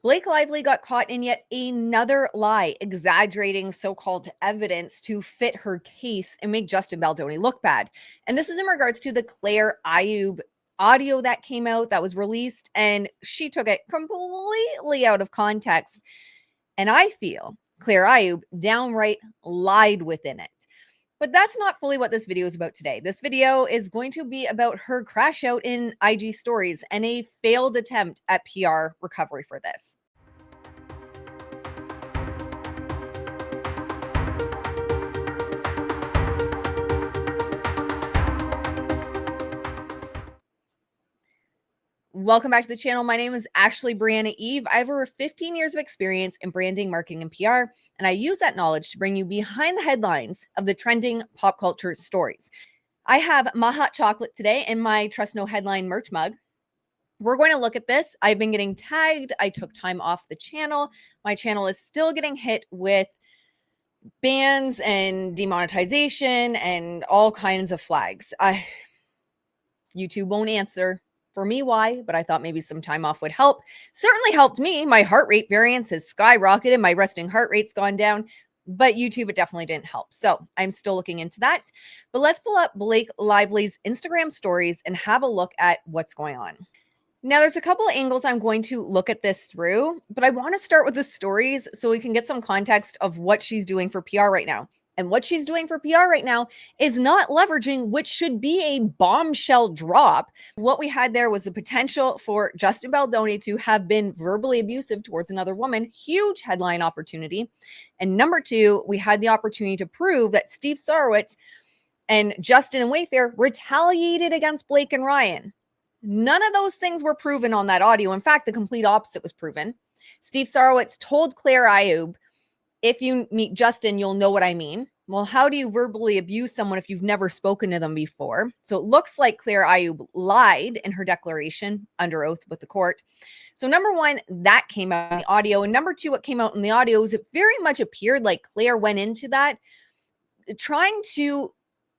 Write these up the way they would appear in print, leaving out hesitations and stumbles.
Blake Lively got caught in yet another lie, exaggerating so-called evidence to fit her case and make Justin Baldoni look bad. And this is in regards to the Claire Ayoub audio that came out that was released, and she took it completely out of context. And I feel Claire Ayoub downright lied within it. But that's not fully what this video is about today. This video is going to be about her crash out in IG stories and a failed attempt at PR recovery for this. Welcome back to the channel. My name is Ashley Brianna Eve. I have over 15 years of experience in branding, marketing, and PR, and I use that knowledge to bring you behind the headlines of the trending pop culture stories. I have my hot chocolate today in my Trust No Headline merch mug. We're going to look at this. I've been getting tagged. I took time off the channel. My channel is still getting hit with bans and demonetization and all kinds of flags. YouTube won't answer for me why, but I thought maybe some time off would help. Certainly helped me. My heart rate variance has skyrocketed. My resting heart rate's gone down, but YouTube, it definitely didn't help. So I'm still looking into that. But let's pull up Blake Lively's Instagram stories and have a look at what's going on. Now, there's a couple of angles I'm going to look at this through, but I want to start with the stories so we can get some context of what she's doing for PR right now. And what she's doing for PR right now is not leveraging, which should be a bombshell drop. What we had there was the potential for Justin Baldoni to have been verbally abusive towards another woman. Huge headline opportunity. And number two, we had the opportunity to prove that Steve Sorowitz and Justin and Wayfair retaliated against Blake and Ryan. None of those things were proven on that audio. In fact, the complete opposite was proven. Steve Sorowitz told Claire Ayoub, if you meet Justin, you'll know what I mean. Well, how do you verbally abuse someone if you've never spoken to them before? So it looks like Claire Ayoub lied in her declaration under oath with the court. So number one, that came out in the audio. And number two, what came out in the audio is it very much appeared like Claire went into that trying to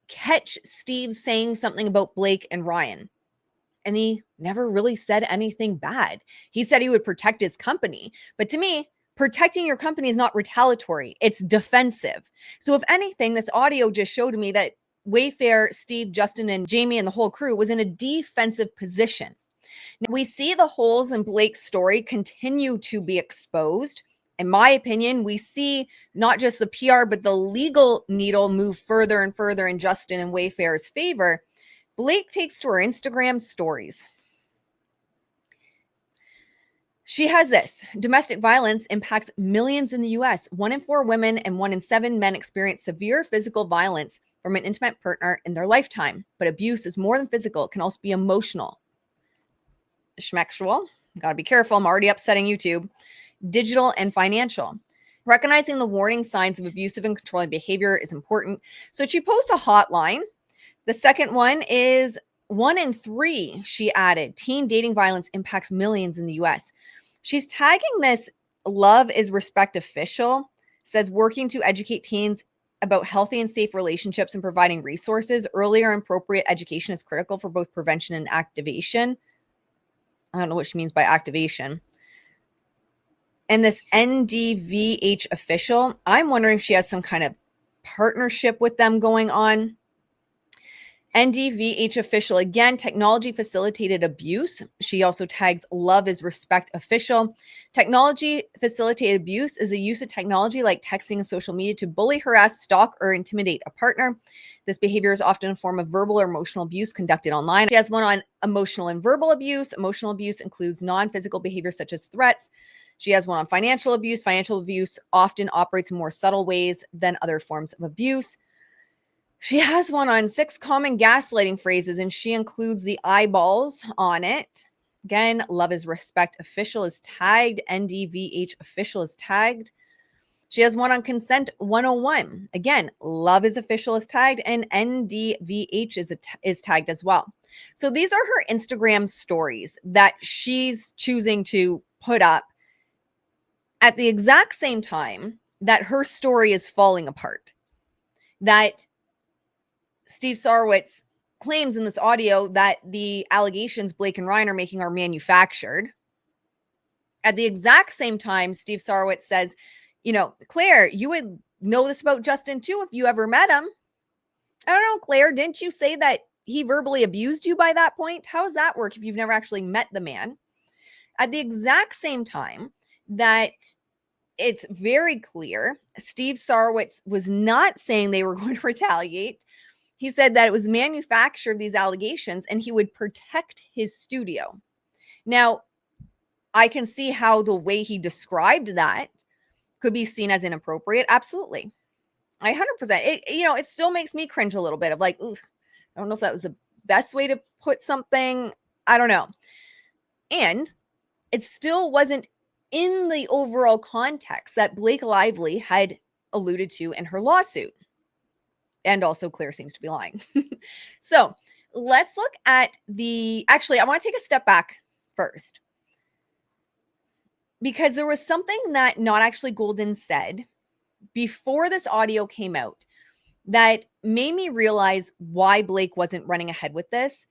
catch Steve saying something about Blake and Ryan. And he never really said anything bad. He said he would protect his company. But to me, protecting your company is not retaliatory. It's defensive. So if anything, this audio just showed me that Wayfair, Steve, Justin, and Jamie and the whole crew was in a defensive position. Now, we see the holes in Blake's story continue to be exposed. In my opinion, we see not just the PR, but the legal needle move further and further in Justin and Wayfair's favor. Blake takes to her Instagram stories. She has this: domestic violence impacts millions in the US. 1 in 4 women and 1 in 7 men experience severe physical violence from an intimate partner in their lifetime. But abuse is more than physical. It can also be emotional. Schmexual. Gotta be careful. I'm already upsetting YouTube. Digital and financial. Recognizing the warning signs of abusive and controlling behavior is important. So she posts a hotline. The second one is 1 in 3, she added, teen dating violence impacts millions in the US. She's tagging this Love is Respect official, says working to educate teens about healthy and safe relationships and providing resources. Earlier and appropriate education is critical for both prevention and activation. I don't know what she means by activation. And this NDVH official, I'm wondering if she has some kind of partnership with them going on. NDVH official, again, technology facilitated abuse. She also tags Love is Respect official. Technology facilitated abuse is a use of technology like texting and social media to bully, harass, stalk, or intimidate a partner. This behavior is often a form of verbal or emotional abuse conducted online. She has one on emotional and verbal abuse. Emotional abuse includes non-physical behavior such as threats. She has one on financial abuse. Financial abuse often operates in more subtle ways than other forms of abuse. She has one on 6 common gaslighting phrases, and she includes the eyeballs on it. Again, Love is Respect official is tagged. NDVH official is tagged. She has one on Consent 101. Again, Love is official is tagged, and NDVH is tagged as well. So these are her Instagram stories that she's choosing to put up at the exact same time that her story is falling apart. That Steve Sorowitz claims in this audio that the allegations Blake and Ryan are making are manufactured. At the exact same time, Steve Sorowitz says, Claire, you would know this about Justin too if you ever met him. I don't know, Claire, didn't you say that he verbally abused you by that point? How does that work if you've never actually met the man? At the exact same time that it's very clear, Steve Sorowitz was not saying they were going to retaliate. He said that it was manufactured, these allegations, and he would protect his studio. Now, I can see how the way he described that could be seen as inappropriate. Absolutely. I 100%. It still makes me cringe a little bit of like, ooh, I don't know if that was the best way to put something. I don't know. And it still wasn't in the overall context that Blake Lively had alluded to in her lawsuit. And also Claire seems to be lying. So let's look at actually, I want to take a step back first, because there was something that Not Actually Golden said before this audio came out that made me realize why Blake wasn't running ahead with this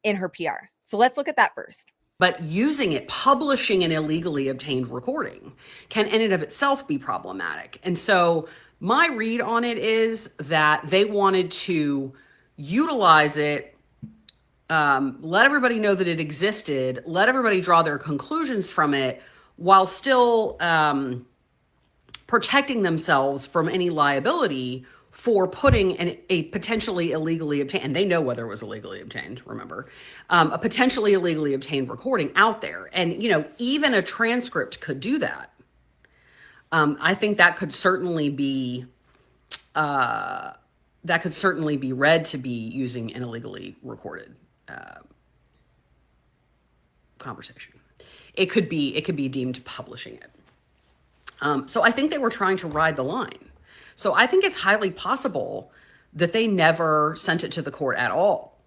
in her PR. So let's look at that first. But using it, publishing an illegally obtained recording can in and of itself be problematic. And so my read on it is that they wanted to utilize it, let everybody know that it existed, let everybody draw their conclusions from it, while still protecting themselves from any liability for putting a potentially illegally obtained, and they know whether it was illegally obtained, remember, a potentially illegally obtained recording out there. And, even a transcript could do that. I think that could certainly be read to be using an illegally recorded conversation. It could be deemed publishing it. So I think they were trying to ride the line. So I think it's highly possible that they never sent it to the court at all.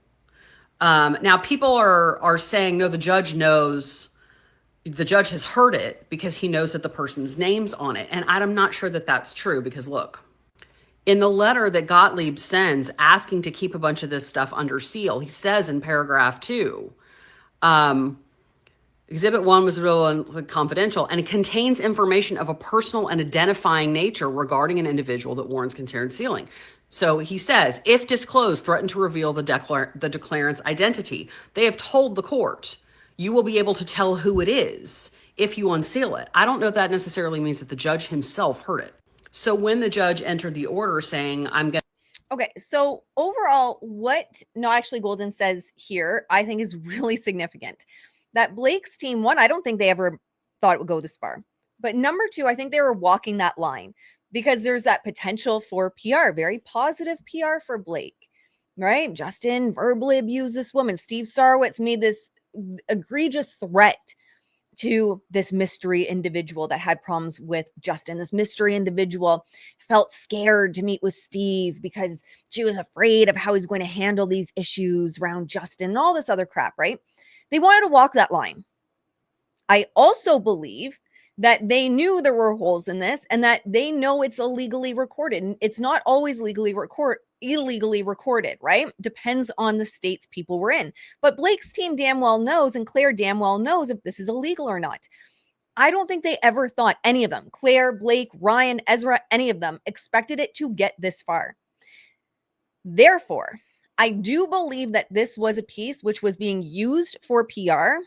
Now people are saying, no, the judge has heard it because he knows that the person's name's on it. And I'm not sure that that's true, because look, in the letter that Gottlieb sends asking to keep a bunch of this stuff under seal, he says in paragraph 2, Exhibit 1 was real and confidential, and it contains information of a personal and identifying nature regarding an individual that warrants continued sealing. So he says, if disclosed, threaten to reveal the declarant's identity. They have told the court, you will be able to tell who it is if you unseal it. I don't know if that necessarily means that the judge himself heard it. So when the judge entered the order saying, Okay, so overall, what Not Actually Golden says here, I think is really significant. That Blake's team, one, I don't think they ever thought it would go this far. But number 2, I think they were walking that line because there's that potential for PR, very positive PR for Blake, right? Justin verbally abused this woman. Steve Sorowitz made this egregious threat to this mystery individual that had problems with Justin. This mystery individual felt scared to meet with Steve because she was afraid of how he's going to handle these issues around Justin and all this other crap, right? They wanted to walk that line. I also believe that they knew there were holes in this and that they know it's illegally recorded. And it's not always illegally recorded, right? Depends on the states people were in. But Blake's team damn well knows, and Claire damn well knows if this is illegal or not. I don't think they ever thought, any of them, Claire, Blake, Ryan, Ezra, any of them expected it to get this far. Therefore, I do believe that this was a piece which was being used for PR,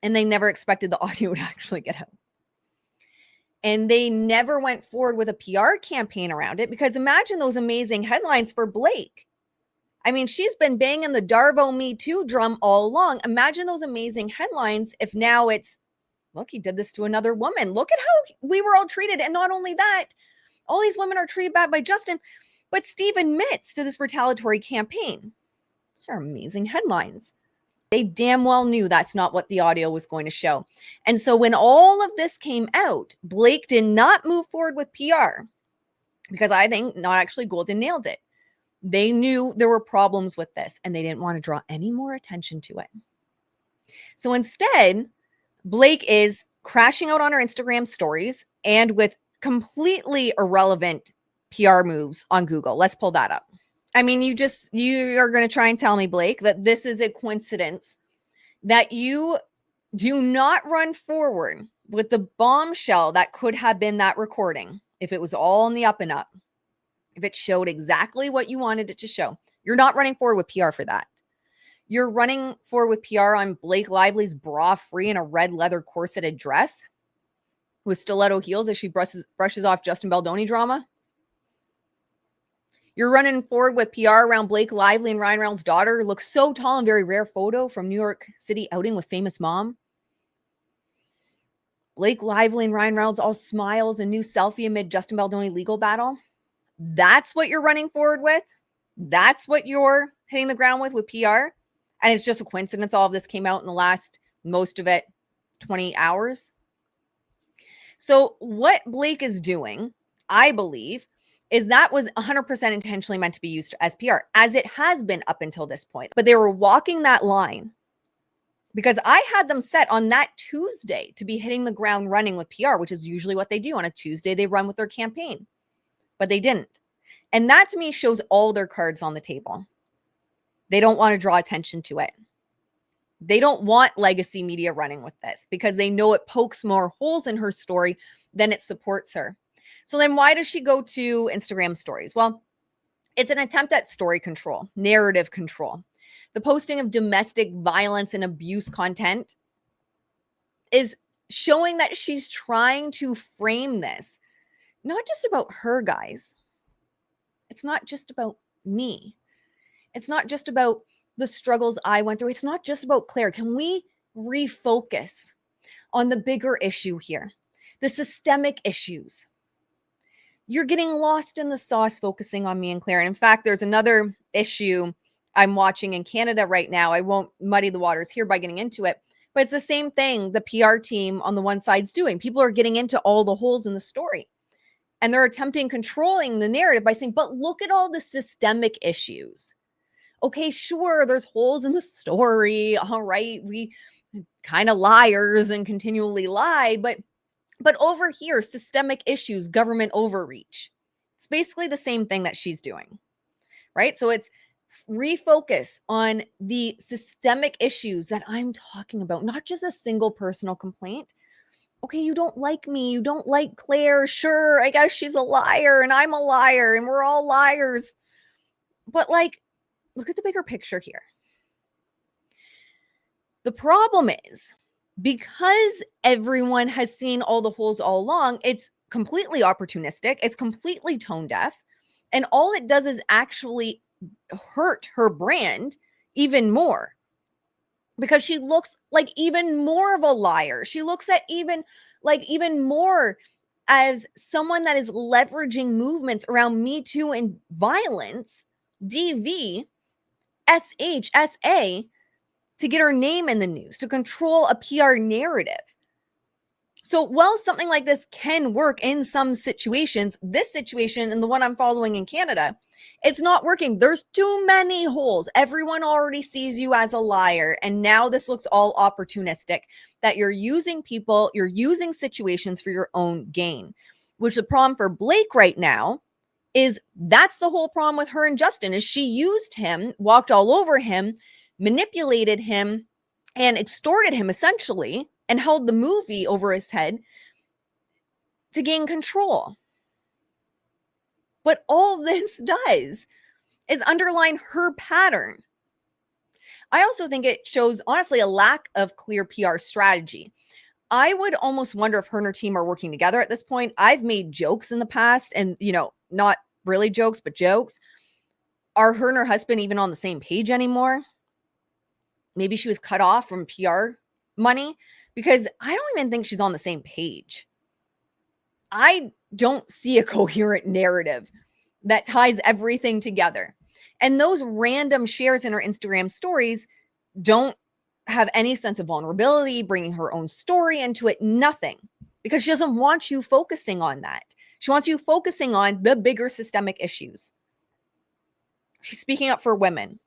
and they never expected the audio would actually get out. And they never went forward with a PR campaign around it, because imagine those amazing headlines for Blake. I mean, she's been banging the Darvo Me Too drum all along. Imagine those amazing headlines if now it's, look, he did this to another woman. Look at how we were all treated. And not only that, all these women are treated bad by Justin, but Steve admits to this retaliatory campaign. These are amazing headlines. They damn well knew that's not what the audio was going to show. And so when all of this came out, Blake did not move forward with PR, because I think Not Actually Golden nailed it. They knew there were problems with this and they didn't want to draw any more attention to it. So instead, Blake is crashing out on her Instagram stories and with completely irrelevant PR moves on Google. Let's pull that up. I mean, you are going to try and tell me, Blake, that this is a coincidence that you Do not run forward with the bombshell that could have been that recording if it was all in the up and up, if it showed exactly what you wanted it to show. You're not running forward with PR for that. You're running forward with PR on Blake Lively's bra-free in a red leather corseted dress with stiletto heels as she brushes off Justin Baldoni drama. You're running forward with PR around Blake Lively and Ryan Reynolds' daughter. Looks so tall in very rare photo from New York City outing with famous mom. Blake Lively and Ryan Reynolds all smiles and new selfie amid Justin Baldoni legal battle. That's what you're running forward with. That's what you're hitting the ground with PR. And it's just a coincidence all of this came out in the last, most of it, 20 hours. So what Blake is doing, I believe, is that was 100% intentionally meant to be used as PR, as it has been up until this point. But they were walking that line because I had them set on that Tuesday to be hitting the ground running with PR, which is usually what they do. On a Tuesday, they run with their campaign, but they didn't. And that to me shows all their cards on the table. They don't want to draw attention to it. They don't want legacy media running with this because they know it pokes more holes in her story than it supports her. So then why does she go to Instagram stories? Well, it's an attempt at story control, narrative control. The posting of domestic violence and abuse content is showing that she's trying to frame this, not just about her, guys. It's not just about me. It's not just about the struggles I went through. It's not just about Claire. Can we refocus on the bigger issue here? The systemic issues. You're getting lost in the sauce focusing on me and Claire. And in fact, there's another issue I'm watching in Canada right now. I won't muddy the waters here by getting into it, but it's the same thing the PR team on the one side's doing. People are getting into all the holes in the story. And they're attempting controlling the narrative by saying, but look at all the systemic issues. Okay, sure, there's holes in the story. All right, we kind of liars and continually lie, but over here, systemic issues, government overreach. It's basically the same thing that she's doing, right? So it's refocus on the systemic issues that I'm talking about, not just a single personal complaint. Okay, you don't like me. You don't like Claire. Sure, I guess she's a liar and I'm a liar and we're all liars. But like, look at the bigger picture here. The problem is because everyone has seen all the holes all along, it's completely opportunistic. It's completely tone deaf. And all it does is actually hurt her brand even more because she looks like even more of a liar. She looks at even more as someone that is leveraging movements around Me Too and violence, DV, SHSA, to get her name in the news, to control a PR narrative. So while something like this can work in some situations, this situation and the one I'm following in Canada, it's not working. There's too many holes. Everyone already sees you as a liar. And now this looks all opportunistic, that you're using people, you're using situations for your own gain, which the problem for Blake right now is that's the whole problem with her and Justin is she used him, walked all over him, manipulated him, and extorted him essentially, and held the movie over his head to gain control. But all this does is underline her pattern. I also think it shows, honestly, a lack of clear PR strategy. I would almost wonder if her and her team are working together at this point. I've made jokes in the past and, not really jokes, but jokes. Are her and her husband even on the same page anymore? Maybe she was cut off from PR money because I don't even think she's on the same page. I don't see a coherent narrative that ties everything together. And those random shares in her Instagram stories don't have any sense of vulnerability, bringing her own story into it, nothing, because she doesn't want you focusing on that. She wants you focusing on the bigger systemic issues. She's speaking up for women.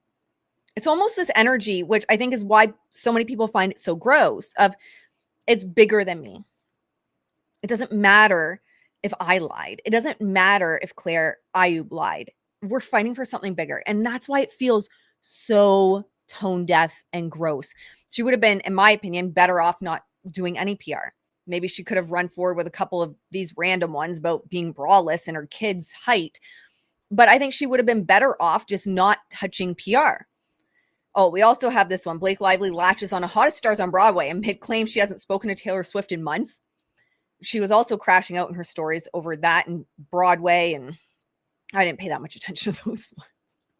It's almost this energy, which I think is why so many people find it so gross, of it's bigger than me. It doesn't matter if I lied. It doesn't matter if Claire Ayoub lied. We're fighting for something bigger. And that's why it feels so tone deaf and gross. She would have been, in my opinion, better off not doing any PR. Maybe she could have run forward with a couple of these random ones about being braless and her kid's height. But I think she would have been better off just not touching PR. Oh, we also have this one. Blake Lively latches on to hottest stars on Broadway amid claims she hasn't spoken to Taylor Swift in months. She was also crashing out in her stories over that and Broadway, and I didn't pay that much attention to those ones,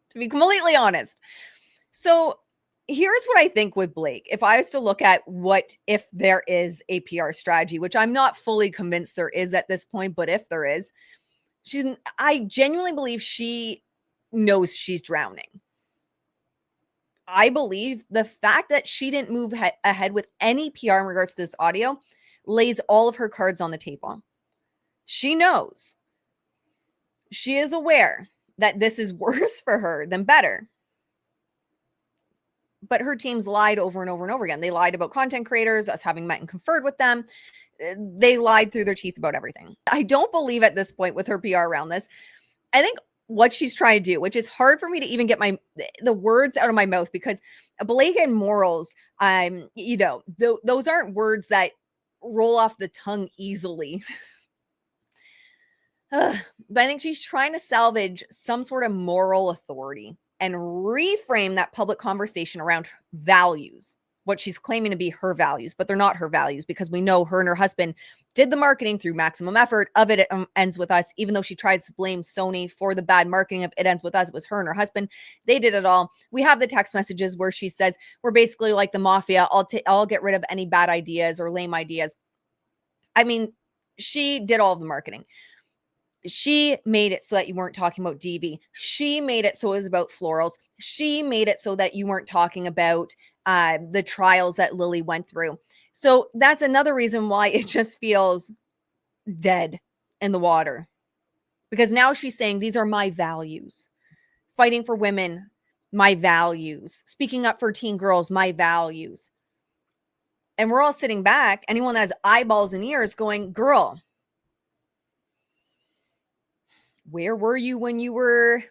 to be completely honest. So here's what I think with Blake. If I was to look at what if there is a PR strategy, which I'm not fully convinced there is at this point, but if there is, I genuinely believe she knows she's drowning. I believe the fact that she didn't move ahead with any PR in regards to this audio lays all of her cards on the table. She knows. She is aware that this is worse for her than better. But her teams lied over and over and over again. They lied about content creators, us having met and conferred with them. They lied through their teeth about everything. I don't believe at this point with her PR around this. I think what she's trying to do, which is hard for me to even get the words out of my mouth, because Blake and morals, those aren't words that roll off the tongue easily. But I think she's trying to salvage some sort of moral authority and reframe that public conversation around values, what she's claiming to be her values, but they're not her values, because we know her and her husband did the marketing through Maximum Effort of It Ends With Us. Even though she tries to blame Sony for the bad marketing of It Ends With Us, it was her and her husband. They did it all. We have the text messages where she says, we're basically like the mafia. I'll get rid of any bad ideas or lame ideas. I mean, she did all of the marketing. She made it so that you weren't talking about DV. She made it so it was about florals. She made it so that you weren't talking about the trials that Lily went through. So that's another reason why it just feels dead in the water. Because now she's saying, these are my values. Fighting for women, my values. Speaking up for teen girls, my values. And we're all sitting back, anyone that has eyeballs and ears going, girl, where were you when you were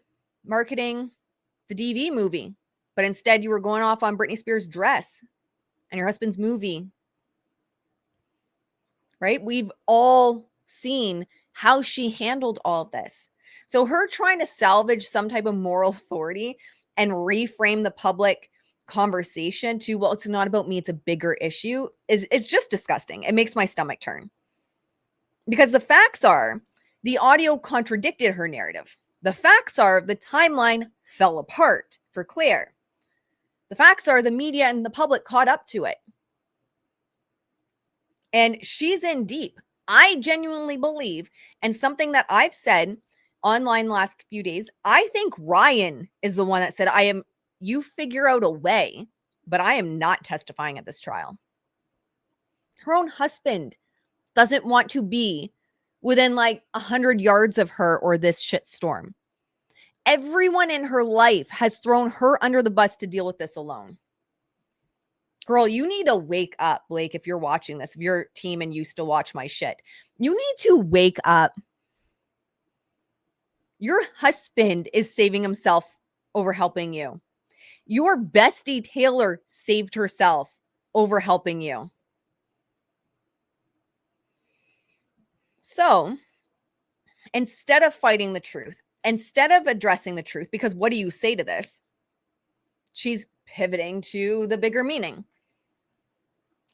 marketing the DV movie? But instead you were going off on Britney Spears' dress and your husband's movie. Right? We've all seen how she handled all of this. So her trying to salvage some type of moral authority and reframe the public conversation to, well, it's not about me, it's a bigger issue, is just disgusting. It makes my stomach turn. Because the facts are, the audio contradicted her narrative. The facts are, the timeline fell apart for Claire. The facts are, the media and the public caught up to it. And she's in deep. I genuinely believe, and something that I've said online the last few days, I think Ryan is the one that said, you figure out a way, but I am not testifying at this trial. Her own husband doesn't want to be within like 100 yards of her or this shitstorm. Everyone in her life has thrown her under the bus to deal with this alone. Girl, you need to wake up, Blake, if you're watching this, if you're team and used to watch my shit. You need to wake up. Your husband is saving himself over helping you. Your bestie Taylor saved herself over helping you. So instead of fighting the truth, instead of addressing the truth, because what do you say to this? She's pivoting to the bigger meaning.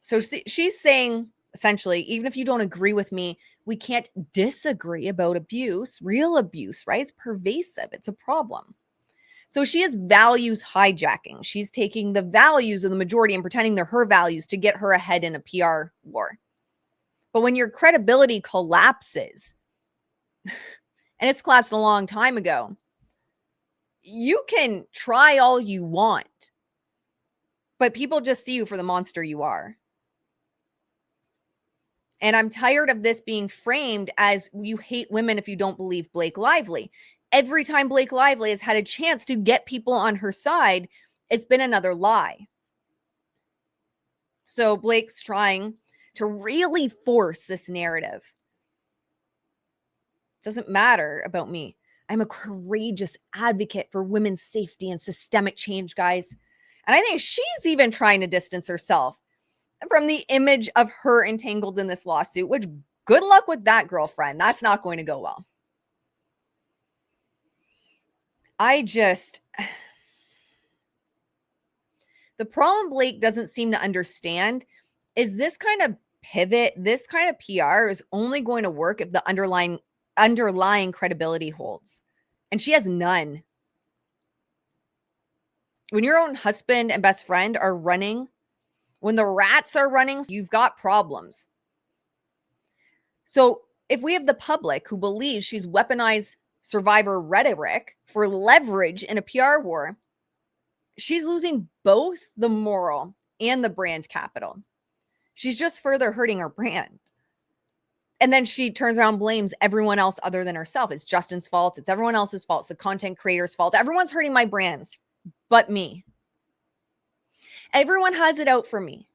So she's saying, essentially, even if you don't agree with me, we can't disagree about abuse, real abuse, right? It's pervasive. It's a problem. So she is values hijacking. She's taking the values of the majority and pretending they're her values to get her ahead in a PR war. But when your credibility collapses, and it's collapsed a long time ago, you can try all you want, but people just see you for the monster you are. And I'm tired of this being framed as you hate women if you don't believe Blake Lively. Every time Blake Lively has had a chance to get people on her side, it's been another lie. So Blake's trying to really force this narrative. Doesn't matter about me. I'm a courageous advocate for women's safety and systemic change, guys. And I think she's even trying to distance herself from the image of her entangled in this lawsuit, which good luck with that, girlfriend. That's not going to go well. The problem Blake doesn't seem to understand is this kind of pivot, this kind of PR is only going to work if the underlying credibility holds. And she has none. When your own husband and best friend are running, when the rats are running, you've got problems. So if we have the public who believes she's weaponized survivor rhetoric for leverage in a PR war, she's losing both the moral and the brand capital. She's just further hurting her brand. And then she turns around and blames everyone else other than herself. It's Justin's fault. It's everyone else's fault. It's the content creator's fault. Everyone's hurting my brands but me. Everyone has it out for me.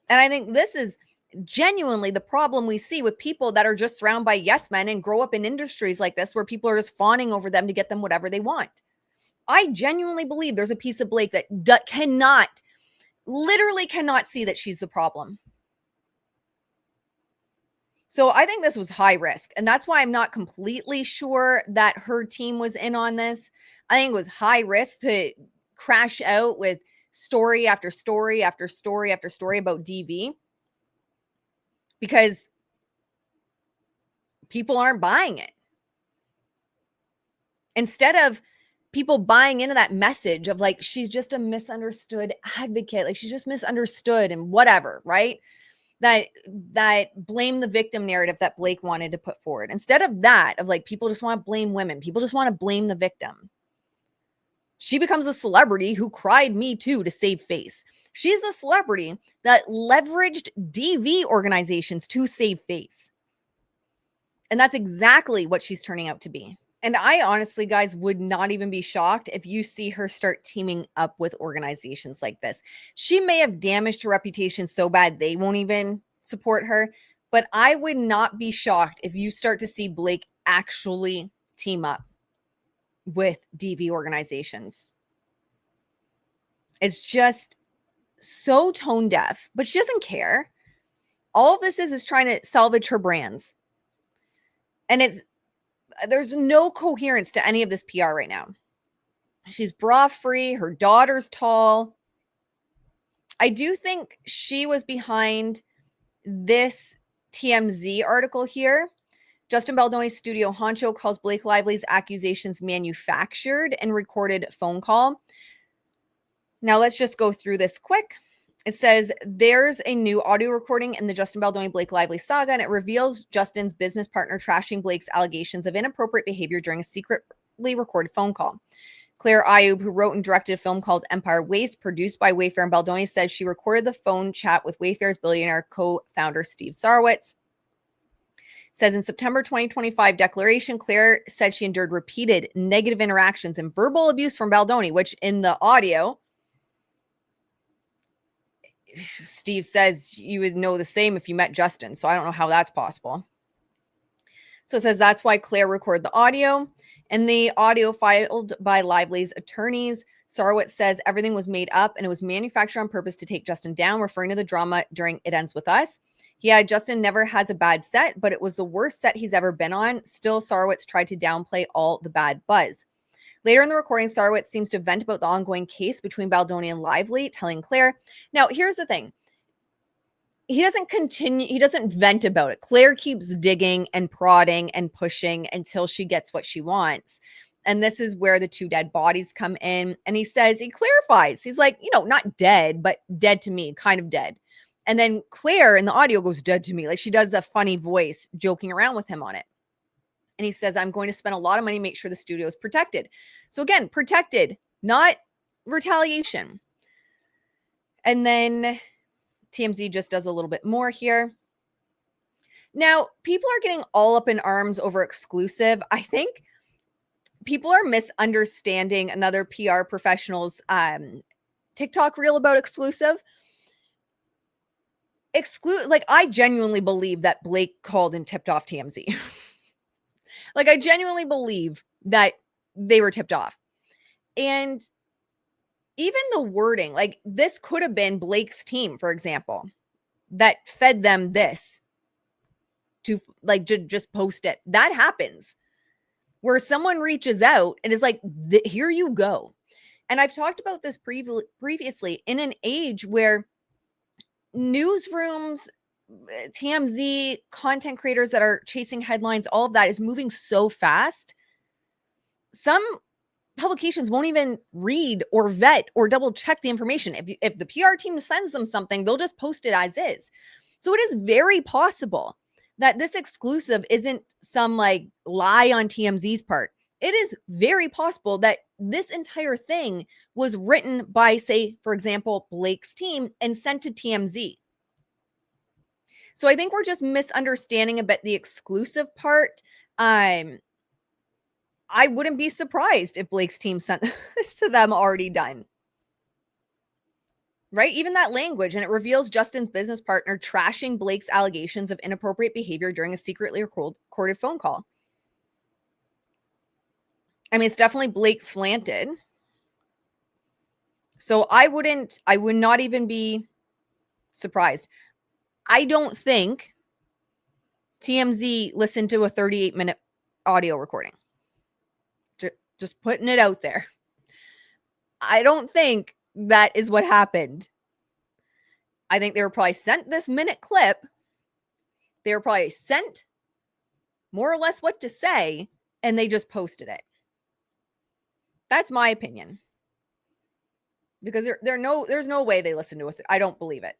And I think this is genuinely the problem we see with people that are just surrounded by yes men and grow up in industries like this where people are just fawning over them to get them whatever they want. I genuinely believe there's a piece of Blake that literally cannot see that she's the problem. So I think this was high risk. And that's why I'm not completely sure that her team was in on this. I think it was high risk to crash out with story after story after story after story about DV because people aren't buying it. Instead of people buying into that message of like, she's just a misunderstood advocate, like she's just misunderstood and whatever, right? That blame the victim narrative that Blake wanted to put forward. Instead of that, of like, people just want to blame women. People just want to blame the victim. She becomes a celebrity who cried me too to save face. She's a celebrity that leveraged DV organizations to save face. And that's exactly what she's turning out to be. And I honestly, guys, would not even be shocked if you see her start teaming up with organizations like this. She may have damaged her reputation so bad they won't even support her. But I would not be shocked if you start to see Blake actually team up with DV organizations. It's just so tone deaf, but she doesn't care. All of this is trying to salvage her brands. And there's no coherence to any of this PR right now. She's bra free. Her daughter's tall. I do think she was behind this TMZ article here. Justin Baldoni studio honcho calls Blake Lively's accusations manufactured and recorded phone call. Now let's just go through this quick. It says there's a new audio recording in the Justin Baldoni Blake Lively saga, and it reveals Justin's business partner trashing Blake's allegations of inappropriate behavior during a secretly recorded phone call. Claire Ayoub, who wrote and directed a film called Empire Waste, produced by Wayfair and Baldoni, says she recorded the phone chat with Wayfair's billionaire co-founder Steve Sorowitz. It says in September 2025 declaration, Claire said she endured repeated negative interactions and verbal abuse from Baldoni, which in the audio, Steve says you would know the same if you met Justin. So I don't know how that's possible. So it says that's why Claire recorded the audio. And the audio filed by Lively's attorneys, Sorowitz says everything was made up and it was manufactured on purpose to take Justin down, referring to the drama during It Ends With Us. Yeah, Justin never has a bad set, but it was the worst set he's ever been on. Still, Sorowitz tried to downplay all the bad buzz. Later in the recording, Sorowitz seems to vent about the ongoing case between Baldoni and Lively, telling Claire. Now, here's the thing. He doesn't vent about it. Claire keeps digging and prodding and pushing until she gets what she wants. And this is where the two dead bodies come in. And he clarifies. He's like, not dead, but dead to me, kind of dead. And then Claire in the audio goes dead to me. Like she does a funny voice joking around with him on it. And he says, I'm going to spend a lot of money to make sure the studio is protected. So again, protected, not retaliation. And then TMZ just does a little bit more here. Now, people are getting all up in arms over exclusive. I think people are misunderstanding another PR professional's TikTok reel about exclusive. I genuinely believe that Blake called and tipped off TMZ. I genuinely believe that they were tipped off. And even the wording, like this could have been Blake's team, for example, that fed them this to like just post it. That happens where someone reaches out and is like, here you go. And I've talked about this previously in an age where newsrooms, TMZ, content creators that are chasing headlines, all of that is moving so fast. Some publications won't even read or vet or double check the information. If the PR team sends them something, they'll just post it as is. So it is very possible that this exclusive isn't some like lie on TMZ's part. It is very possible that this entire thing was written by, say, for example, Blake's team and sent to TMZ. So I think we're just misunderstanding a bit the exclusive part. I wouldn't be surprised if Blake's team sent this to them already done. Right? Even that language, and it reveals Justin's business partner trashing Blake's allegations of inappropriate behavior during a secretly recorded phone call. I mean, it's definitely Blake slanted. So I would not even be surprised. I don't think TMZ listened to a 38-minute audio recording. Just putting it out there. I don't think that is what happened. I think they were probably sent this minute clip. They were probably sent more or less what to say, and they just posted it. That's my opinion. Because there's no way they listened to it. I don't believe it.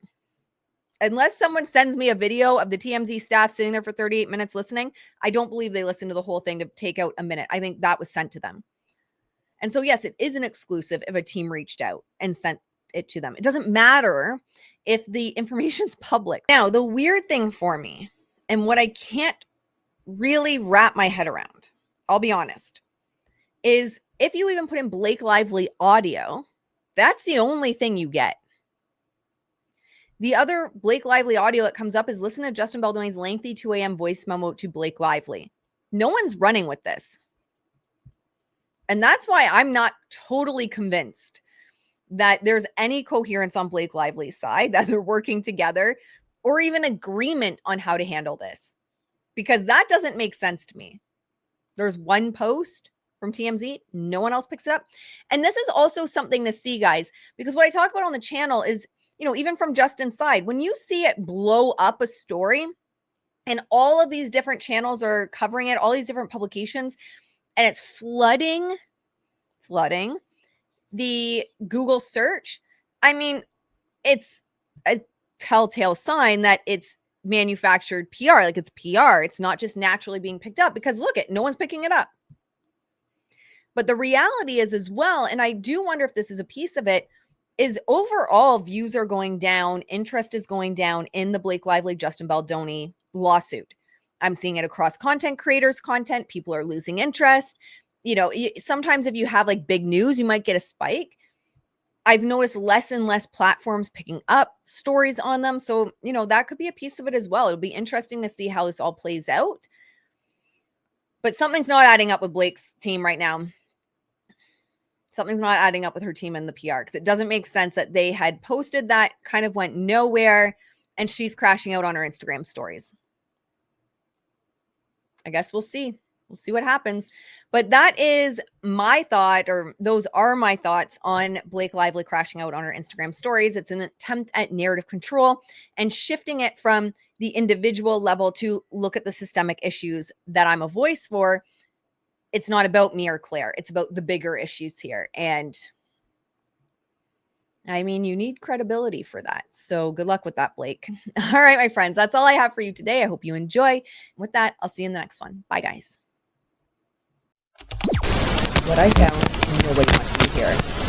Unless someone sends me a video of the TMZ staff sitting there for 38 minutes listening, I don't believe they listened to the whole thing to take out a minute. I think that was sent to them. And so, yes, it is an exclusive if a team reached out and sent it to them. It doesn't matter if the information's public. Now, the weird thing for me, and what I can't really wrap my head around, I'll be honest, is if you even put in Blake Lively audio, that's the only thing you get. The other Blake Lively audio that comes up is listen to Justin Baldoni's lengthy 2 a.m. voice memo to Blake Lively. No one's running with this. And that's why I'm not totally convinced that there's any coherence on Blake Lively's side, that they're working together, or even agreement on how to handle this. Because that doesn't make sense to me. There's one post from TMZ, no one else picks it up. And this is also something to see, guys, because what I talk about on the channel is, even from Justin's side, when you see it blow up a story and all of these different channels are covering it, all these different publications, and it's flooding the Google search, I mean, it's a telltale sign that it's manufactured PR, like it's PR. It's not just naturally being picked up because look, no one's picking it up. But the reality is as well, and I do wonder if this is a piece of it, is overall views are going down, interest is going down in the Blake Lively, Justin Baldoni lawsuit. I'm seeing it across content creators' content. People are losing interest. Sometimes if you have like big news, you might get a spike. I've noticed less and less platforms picking up stories on them. So, that could be a piece of it as well. It'll be interesting to see how this all plays out. But something's not adding up with Blake's team right now. Something's not adding up with her team and the PR, because it doesn't make sense that they had posted that, kind of went nowhere, and she's crashing out on her Instagram stories. I guess we'll see. We'll see what happens. But that is my thought, or those are my thoughts on Blake Lively crashing out on her Instagram stories. It's an attempt at narrative control and shifting it from the individual level to look at the systemic issues that I'm a voice for. It's not about me or Claire. It's about the bigger issues here. And I mean, you need credibility for that. So good luck with that, Blake. All right, my friends, that's all I have for you today. I hope you enjoy. With that, I'll see you in the next one. Bye, guys. What I found, nobody wants to hear.